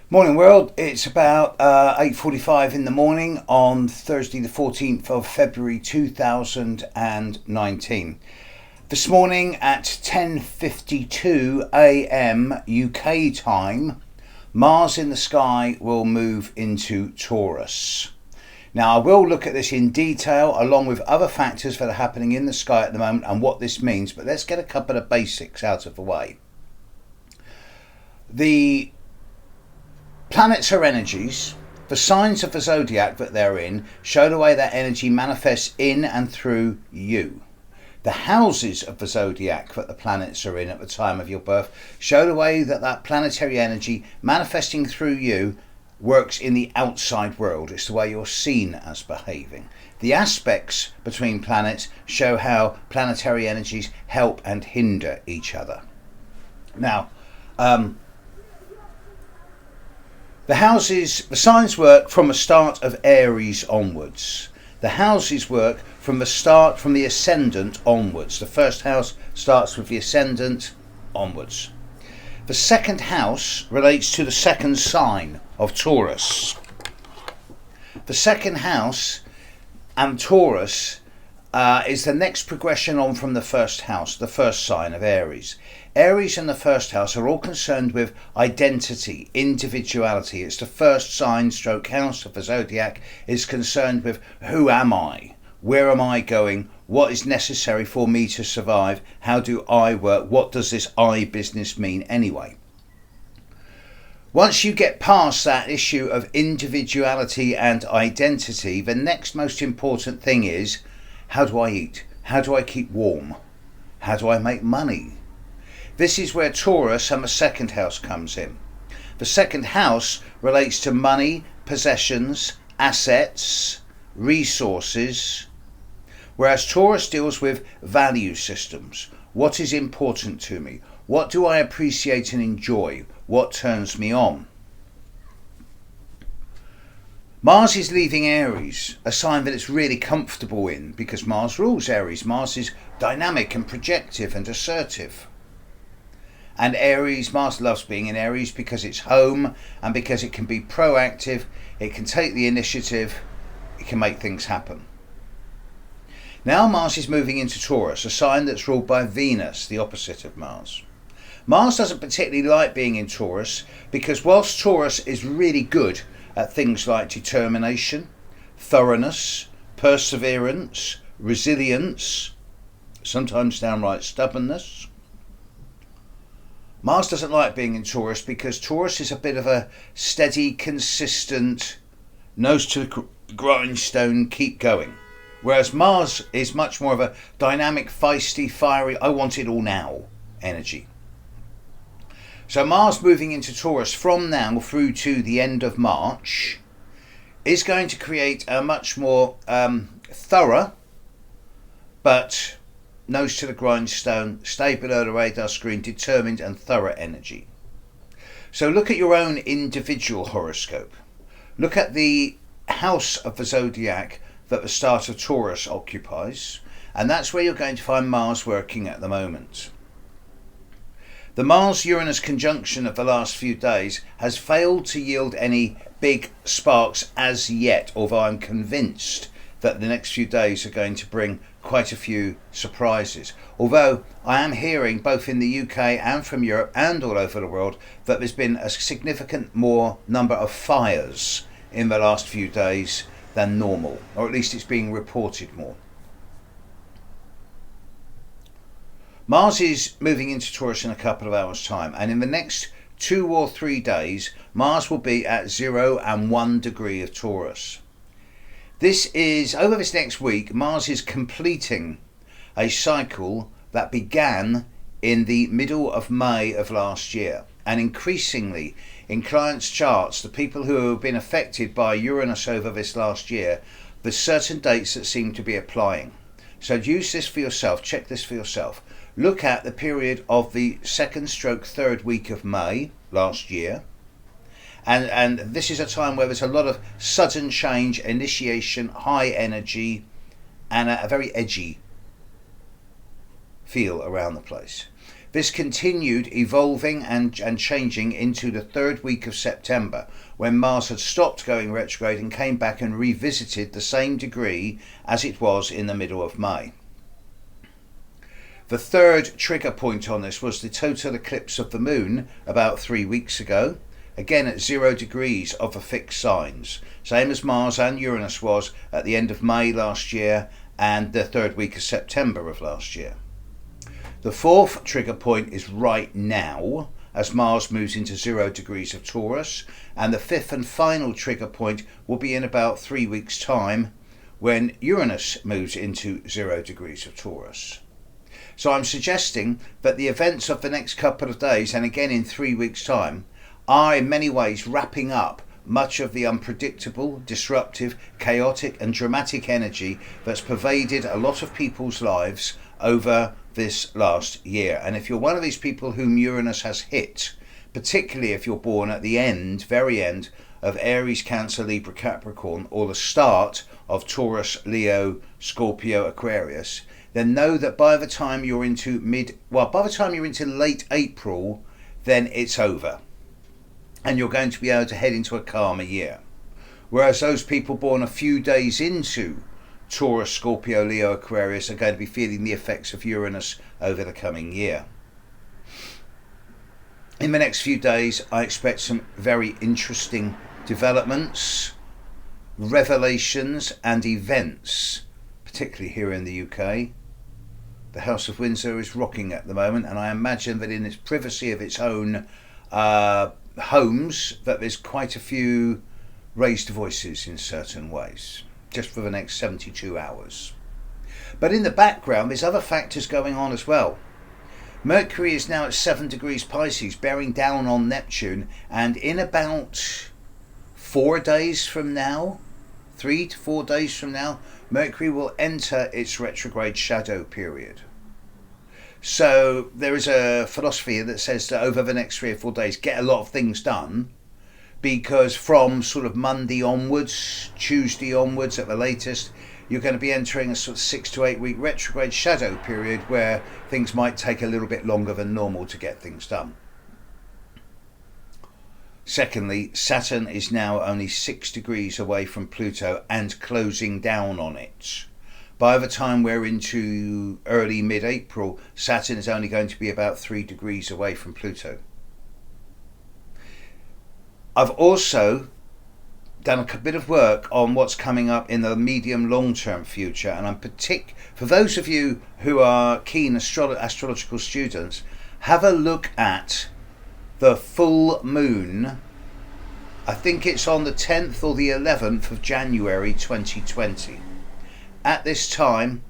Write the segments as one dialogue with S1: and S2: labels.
S1: Morning world, it's about 8:45 in the morning on Thursday the 14th of February 2019. This morning at 10:52 a.m. UK time, Mars in the sky will move into Taurus. Now I will look at this in detail along with other factors that are happening in the sky at the moment and what this means, but let's get a couple of basics out of the way. The planets are energies. The signs of the zodiac that they're in show the way that energy manifests in and through you. The houses of the zodiac that the planets are in at the time of your birth show the way that that planetary energy manifesting through you works in the outside world. It's the way you're seen as behaving. The aspects between planets show how planetary energies help and hinder each other. Now, the signs work from the start of Aries onwards. The houses work from the ascendant onwards. The first house starts with the ascendant onwards. The second house relates to the second sign of Taurus. The second house and Taurus is the next progression on from the first house, the first sign of Aries. Aries and the first house are all concerned with identity, individuality. It's the first sign stroke house of the zodiac is concerned with who am I? Where am I going? What is necessary for me to survive? How do I work? What does this I business mean anyway? Once you get past that issue of individuality and identity, the next most important thing is, how do I eat? How do I keep warm? How do I make money? This is where Taurus and the second house comes in. The second house relates to money, possessions, assets, resources, whereas Taurus deals with value systems. What is important to me? What do I appreciate and enjoy? What turns me on? Mars is leaving Aries, a sign that it's really comfortable in because Mars rules Aries. Mars is dynamic and projective and assertive. And Aries, Mars loves being in Aries because it's home and because it can be proactive, it can take the initiative, it can make things happen. Now Mars is moving into Taurus, a sign that's ruled by Venus, the opposite of Mars. Mars doesn't particularly like being in Taurus because whilst Taurus is really good at things like determination, thoroughness, perseverance, resilience, sometimes downright stubbornness, Mars doesn't like being in Taurus because Taurus is a bit of a steady, consistent, nose to the grindstone, keep going. Whereas Mars is much more of a dynamic, feisty, fiery, I want it all now energy. So Mars moving into Taurus from now through to the end of March is going to create a much more thorough but nose to the grindstone, stay below the radar screen, determined and thorough energy. So look at your own individual horoscope. Look at the house of the zodiac that the start of Taurus occupies, and that's where you're going to find Mars working at the moment. The Mars-Uranus conjunction of the last few days has failed to yield any big sparks as yet, although I'm convinced that the next few days are going to bring quite a few surprises. Although I am hearing both in the UK and from Europe and all over the world that there's been a significant more number of fires in the last few days than normal, or at least it's being reported more. Mars is moving into Taurus in a couple of hours' time, and in the next 2 or 3 days Mars will be at 0 and 1 degree of Taurus. This is, over this next week, Mars is completing a cycle that began in the middle of May of last year. And increasingly, in clients' charts, the people who have been affected by Uranus over this last year, there's certain dates that seem to be applying. So use this for yourself, check this for yourself. Look at the period of the second stroke third week of May last year. And this is a time where there's a lot of sudden change, initiation, high energy, and a very edgy feel around the place. This continued evolving and changing into the third week of September, when Mars had stopped going retrograde and came back and revisited the same degree as it was in the middle of May. The third trigger point on this was the total eclipse of the moon about 3 weeks ago, again at 0 degrees of the fixed signs, same as Mars and Uranus was at the end of May last year and the third week of September of last year. The fourth trigger point is right now, as Mars moves into 0 degrees of Taurus, and the fifth and final trigger point will be in about 3 weeks' time, when Uranus moves into 0 degrees of Taurus. So I'm suggesting that the events of the next couple of days, and again in 3 weeks' time, are in many ways wrapping up much of the unpredictable, disruptive, chaotic and dramatic energy that's pervaded a lot of people's lives over this last year. And if you're one of these people whom Uranus has hit, particularly if you're born at the end, very end, of Aries, Cancer, Libra, Capricorn, or the start of Taurus, Leo, Scorpio, Aquarius, then know that by the time you're into late April, then it's over. And you're going to be able to head into a calmer year. Whereas those people born a few days into Taurus, Scorpio, Leo, Aquarius are going to be feeling the effects of Uranus over the coming year. In the next few days, I expect some very interesting developments, revelations and events, particularly here in the UK. The House of Windsor is rocking at the moment, and I imagine that in its privacy of its own homes, that there's quite a few raised voices in certain ways, just for the next 72 hours. But in the background, there's other factors going on as well. Mercury is now at 7 degrees Pisces, bearing down on Neptune, and in about 4 days from now, 3 to 4 days from now, Mercury will enter its retrograde shadow period. So there is a philosophy that says that over the next 3 or 4 days, get a lot of things done, because from sort of Monday onwards, Tuesday onwards at the latest, you're going to be entering a sort of 6 to 8 week retrograde shadow period where things might take a little bit longer than normal to get things done. Secondly, Saturn is now only 6 degrees away from Pluto and closing down on it. By the time we're into early mid-April, Saturn is only going to be about 3 degrees away from Pluto. I've also done a bit of work on what's coming up in the medium long-term future, and I'm for those of you who are keen astrological students, have a look at the full moon. I think it's on the 10th or the 11th of January 2020. At this time,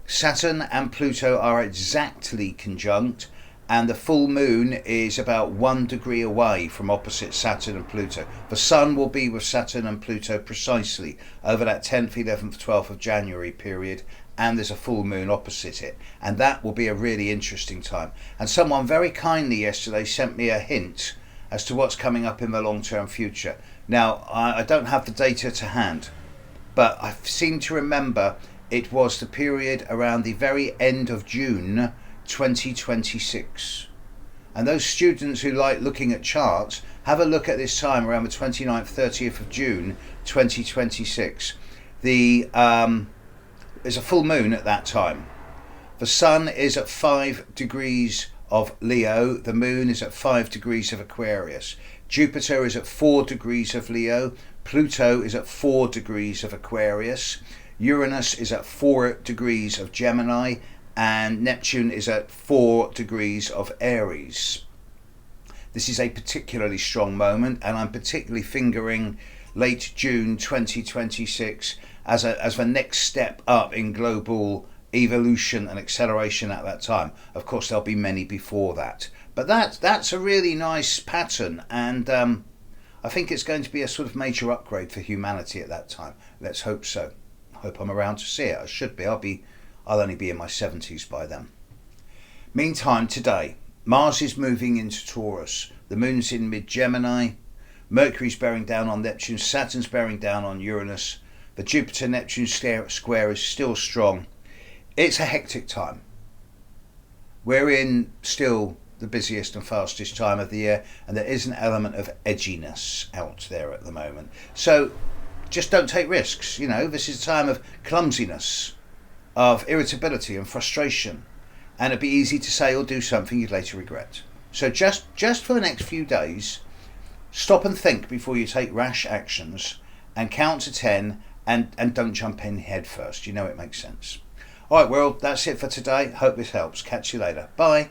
S1: Saturn and Pluto are exactly conjunct, and the full moon is about 1 degree away from opposite Saturn and Pluto. The Sun will be with Saturn and Pluto precisely over that 10th, 11th, 12th of January period, and there's a full moon opposite it, and that will be a really interesting time. And someone very kindly yesterday sent me a hint as to what's coming up in the long-term future. Now, I don't have the data to hand, but I seem to remember it was the period around the very end of June 2026. And those students who like looking at charts, have a look at this time around the 29th, 30th of June 2026. There's a full moon at that time. The Sun is at 5 degrees of Leo, the Moon is at 5 degrees of Aquarius. Jupiter is at 4 degrees of Leo, Pluto is at 4 degrees of Aquarius, Uranus is at 4 degrees of Gemini, and Neptune is at 4 degrees of Aries. This is a particularly strong moment, and I'm particularly fingering late June 2026 as the next step up in global evolution and acceleration at that time. Of course, there'll be many before that, but that's a really nice pattern, and I think it's going to be a sort of major upgrade for humanity at that time. Let's hope so. I hope I'm around to see it. I should be. I'll only be in my 70s by then. Meantime, today, Mars is moving into Taurus. The Moon's in mid-Gemini. Mercury's bearing down on Neptune. Saturn's bearing down on Uranus. The Jupiter-Neptune square is still strong. It's a hectic time. We're in still the busiest and fastest time of the year, and there is an element of edginess out there at the moment. So just don't take risks. This is a time of clumsiness, of irritability and frustration, and it'd be easy to say or do something you'd later regret. So just for the next few days, stop and think before you take rash actions, and count to 10, and don't jump in head first. It makes sense. Alright, well, that's it for today. Hope this helps. Catch you later. Bye.